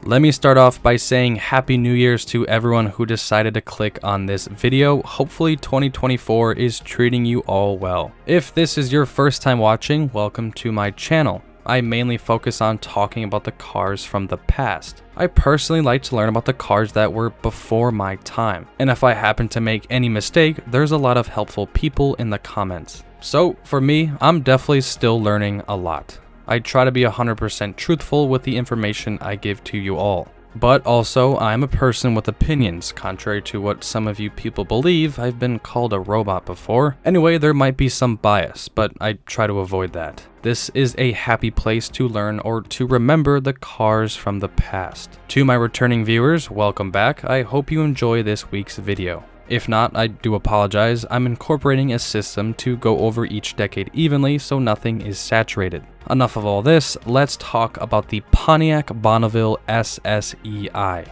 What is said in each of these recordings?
Let me start off by saying Happy New Year's to everyone who decided to click on this video. Hopefully 2024 is treating you all well. If this is your first time watching, welcome to my channel. I mainly focus on talking about the cars from the past. I personally like to learn about the cars that were before my time. And if I happen to make any mistake, there's a lot of helpful people in the comments. So for me, I'm definitely still learning a lot. I try to be 100% truthful with the information I give to you all. But also, I'm a person with opinions. Contrary to what some of you people believe, I've been called a robot before. Anyway, there might be some bias, but I try to avoid that. This is a happy place to learn or to remember the cars from the past. To my returning viewers, welcome back. I hope you enjoy this week's video. If not, I do apologize. I'm incorporating a system to go over each decade evenly so nothing is saturated. Enough of all this, let's talk about the Pontiac Bonneville SSEi.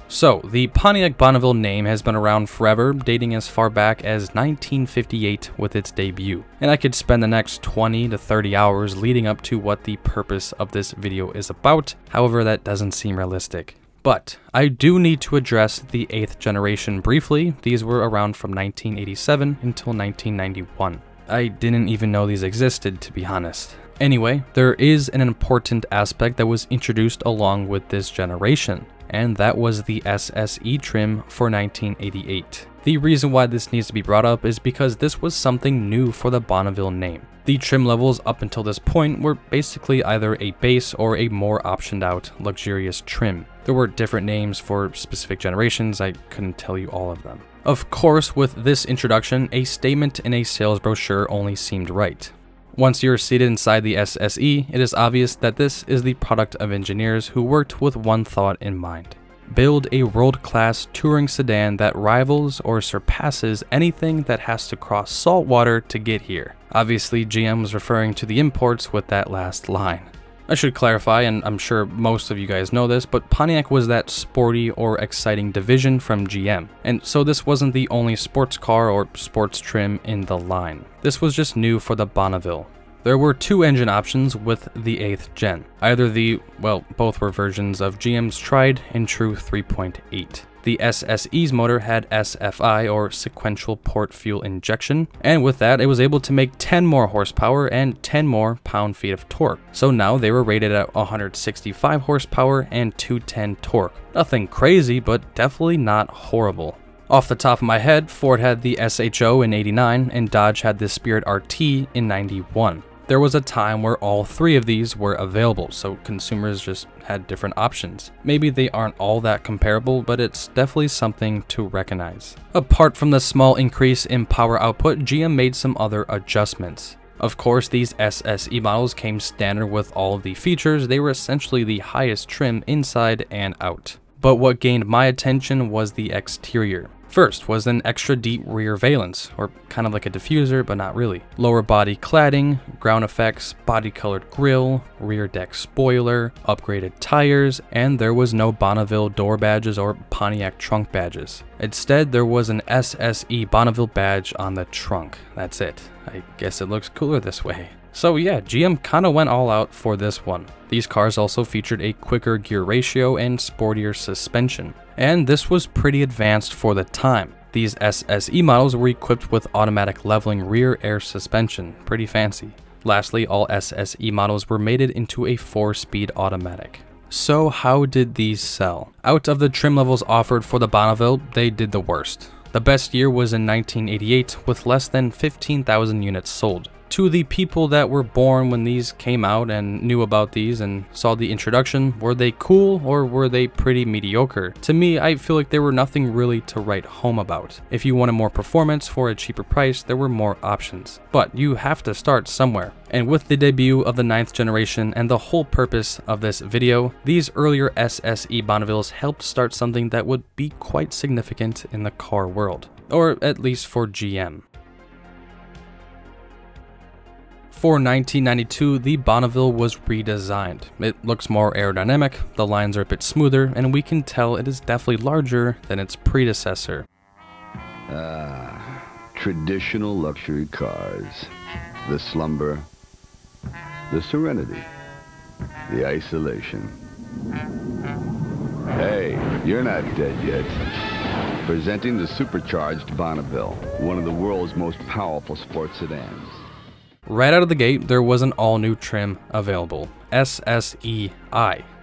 So, the Pontiac Bonneville name has been around forever, dating as far back as 1958 with its debut. And I could spend the next 20 to 30 hours leading up to what the purpose of this video is about, however that doesn't seem realistic. But I do need to address the 8th generation briefly. These were around from 1987 until 1991. I didn't even know these existed, to be honest. Anyway, there is an important aspect that was introduced along with this generation, and that was the SSE trim for 1988. The reason why this needs to be brought up is because this was something new for the Bonneville name. The trim levels up until this point were basically either a base or a more optioned out, luxurious trim. There were different names for specific generations, I couldn't tell you all of them. Of course, with this introduction, a statement in a sales brochure only seemed right. Once you're seated inside the SSE, it is obvious that this is the product of engineers who worked with one thought in mind. Build a world-class touring sedan that rivals or surpasses anything that has to cross salt water to get here. Obviously, GM was referring to the imports with that last line. I should clarify, and I'm sure most of you guys know this, but Pontiac was that sporty or exciting division from GM, and so this wasn't the only sports car or sports trim in the line. This was just new for the Bonneville. There were two engine options with the 8th gen. Either both were versions of GM's tried and true 3.8. The SSE's motor had SFI, or sequential port fuel injection, and with that it was able to make 10 more horsepower and 10 more pound-feet of torque. So now they were rated at 165 horsepower and 210 torque. Nothing crazy, but definitely not horrible. Off the top of my head, Ford had the SHO in '89 and Dodge had the Spirit RT in '91. There was a time where all three of these were available, so consumers just had different options. Maybe they aren't all that comparable, but it's definitely something to recognize. Apart from the small increase in power output, GM made some other adjustments. Of course, these SSE models came standard with all of the features. They were essentially the highest trim inside and out. But what gained my attention was the exterior. First was an extra deep rear valance, or kind of like a diffuser, but not really. Lower body cladding, ground effects, body colored grille, rear deck spoiler, upgraded tires, and there was no Bonneville door badges or Pontiac trunk badges. Instead, there was an SSE Bonneville badge on the trunk. That's it. I guess it looks cooler this way. So yeah, GM kinda went all out for this one. These cars also featured a quicker gear ratio and sportier suspension. And this was pretty advanced for the time. These SSE models were equipped with automatic leveling rear air suspension, pretty fancy. Lastly, all SSE models were mated into a 4-speed automatic. So how did these sell? Out of the trim levels offered for the Bonneville, they did the worst. The best year was in 1988 with less than 15,000 units sold. To the people that were born when these came out and knew about these and saw the introduction, were they cool or were they pretty mediocre? To me, I feel like there were nothing really to write home about. If you wanted more performance for a cheaper price, there were more options. But you have to start somewhere. And with the debut of the 9th generation and the whole purpose of this video, these earlier SSE Bonnevilles helped start something that would be quite significant in the car world. Or at least for GM. For 1992, the Bonneville was redesigned. It looks more aerodynamic, the lines are a bit smoother, and we can tell it is definitely larger than its predecessor. Traditional luxury cars. The slumber, the serenity, the isolation. Hey, you're not dead yet. Presenting the supercharged Bonneville, one of the world's most powerful sports sedans. Right out of the gate, there was an all-new trim available, SSEi.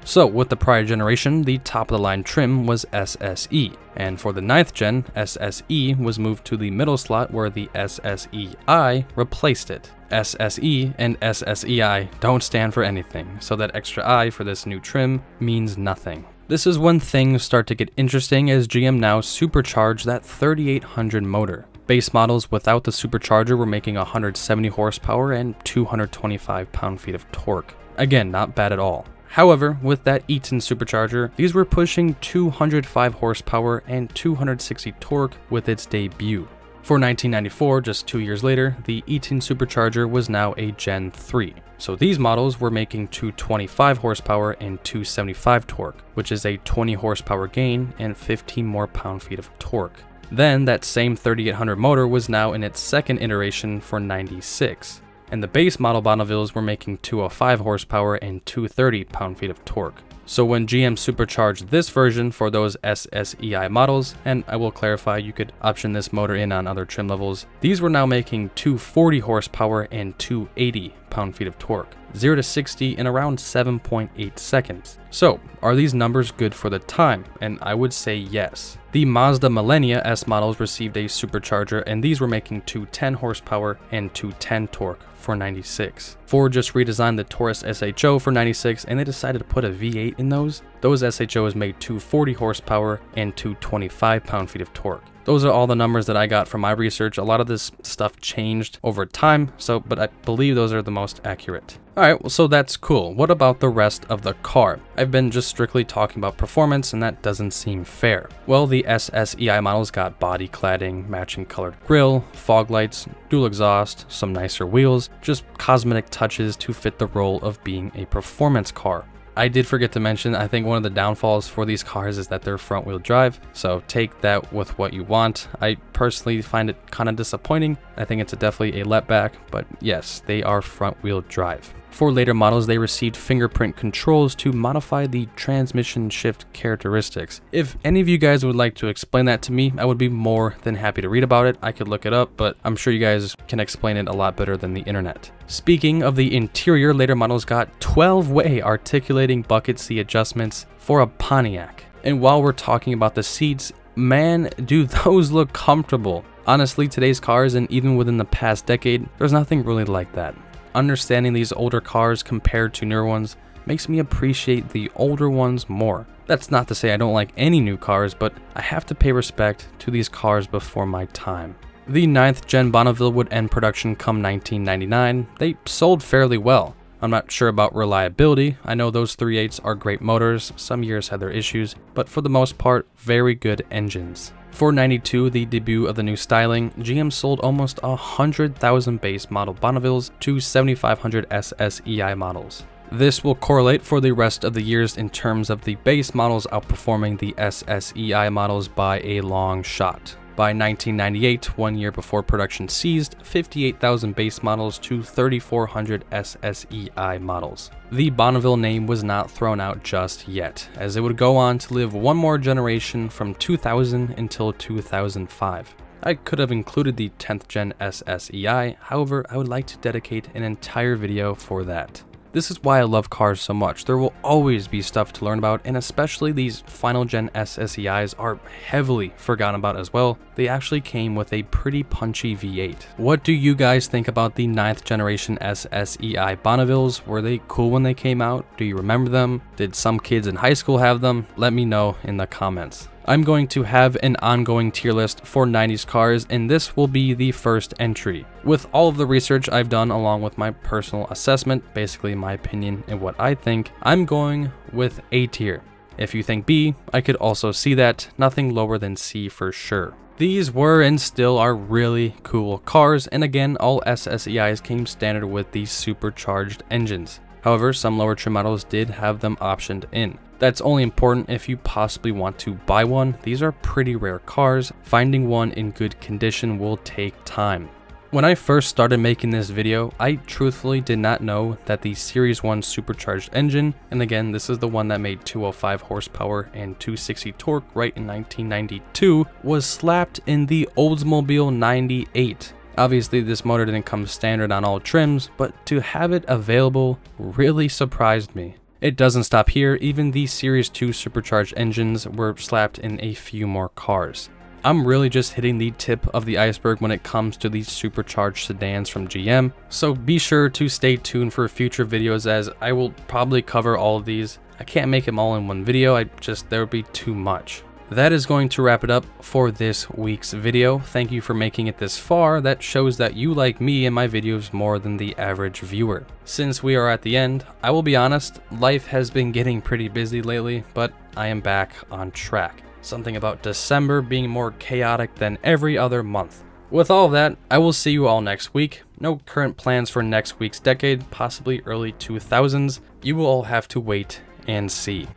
So with the prior generation, the top-of-the-line trim was SSE, and for the 9th gen, SSE was moved to the middle slot where the SSEi replaced it. SSE and SSEi don't stand for anything, so that extra I for this new trim means nothing. This is when things start to get interesting as GM now supercharged that 3800 motor. Base models without the supercharger were making 170 horsepower and 225 pound-feet of torque. Again, not bad at all. However, with that Eaton supercharger, these were pushing 205 horsepower and 260 torque with its debut. For 1994, just 2 years later, the Eaton supercharger was now a Gen 3. So these models were making 225 horsepower and 275 torque, which is a 20 horsepower gain and 15 more pound-feet of torque. Then that same 3800 motor was now in its second iteration for 96. And the base model Bonnevilles were making 205 horsepower and 230 pound-feet of torque. So when GM supercharged this version for those SSEi models, and I will clarify you could option this motor in on other trim levels, these were now making 240 horsepower and 280 pound-feet of torque, 0 to 60 in around 7.8 seconds. So are these numbers good for the time? And I would say yes. The Mazda Millennia S models received a supercharger, and these were making 210 horsepower and 210 torque for 96. Ford just redesigned the Taurus SHO for 96, and they decided to put a V8 in those. Those SHOs made 240 horsepower and 225 pound-feet of torque. Those are all the numbers that I got from my research. A lot of this stuff changed over time, but I believe those are the most accurate. Alright, well, so that's cool. What about the rest of the car? I've been just strictly talking about performance, and that doesn't seem fair. Well, the SSEi models got body cladding, matching colored grille, fog lights, dual exhaust, some nicer wheels, just cosmetic touches to fit the role of being a performance car. I did forget to mention, I think one of the downfalls for these cars is that they're front wheel drive, so take that with what you want. I personally find it kind of disappointing. I think it's definitely a letback, but yes, they are front wheel drive. For later models, they received fingerprint controls to modify the transmission shift characteristics. If any of you guys would like to explain that to me, I would be more than happy to read about it. I could look it up, but I'm sure you guys can explain it a lot better than the internet. Speaking of the interior, later models got 12-way articulating bucket seat adjustments for a Pontiac. And while we're talking about the seats, man, do those look comfortable. Honestly, today's cars, and even within the past decade, there's nothing really like that. Understanding these older cars compared to newer ones makes me appreciate the older ones more. That's not to say I don't like any new cars, but I have to pay respect to these cars before my time. The 9th gen Bonneville would end production come 1999. They sold fairly well. I'm not sure about reliability. I know those 3.8s are great motors, some years had their issues, but for the most part, very good engines. For 92, the debut of the new styling, GM sold almost 100,000 base model Bonnevilles to 7,500 SSEi models. This will correlate for the rest of the years in terms of the base models outperforming the SSEi models by a long shot. By 1998, 1 year before production ceased, 58,000 base models to 3,400 SSEi models. The Bonneville name was not thrown out just yet, as it would go on to live one more generation from 2000 until 2005. I could have included the 10th gen SSEi, however, I would like to dedicate an entire video for that. This is why I love cars so much. There will always be stuff to learn about, and especially these final gen SSEis are heavily forgotten about as well. They actually came with a pretty punchy V8. What do you guys think about the 9th generation SSEi Bonnevilles? Were they cool when they came out? Do you remember them? Did some kids in high school have them? Let me know in the comments. I'm going to have an ongoing tier list for 90s cars, and this will be the first entry. With all of the research I've done along with my personal assessment, basically my opinion and what I think, I'm going with A tier. If you think B, I could also see that, nothing lower than C for sure. These were and still are really cool cars, and again, all SSEis came standard with these supercharged engines. However, some lower trim models did have them optioned in. That's only important if you possibly want to buy one. These are pretty rare cars. Finding one in good condition will take time. When I first started making this video, I truthfully did not know that the Series 1 supercharged engine, and again this is the one that made 205 horsepower and 260 torque right in 1992, was slapped in the Oldsmobile 98. Obviously this motor didn't come standard on all trims, but to have it available really surprised me. It doesn't stop here, even the Series 2 supercharged engines were slapped in a few more cars. I'm really just hitting the tip of the iceberg when it comes to these supercharged sedans from GM, so be sure to stay tuned for future videos as I will probably cover all of these. I can't make them all in one video, there would be too much. That is going to wrap it up for this week's video. Thank you for making it this far. That shows that you like me and my videos more than the average viewer. Since we are at the end, I will be honest, life has been getting pretty busy lately, but I am back on track. Something about December being more chaotic than every other month. With all of that, I will see you all next week. No current plans for next week's decade, possibly early 2000s. You will all have to wait and see.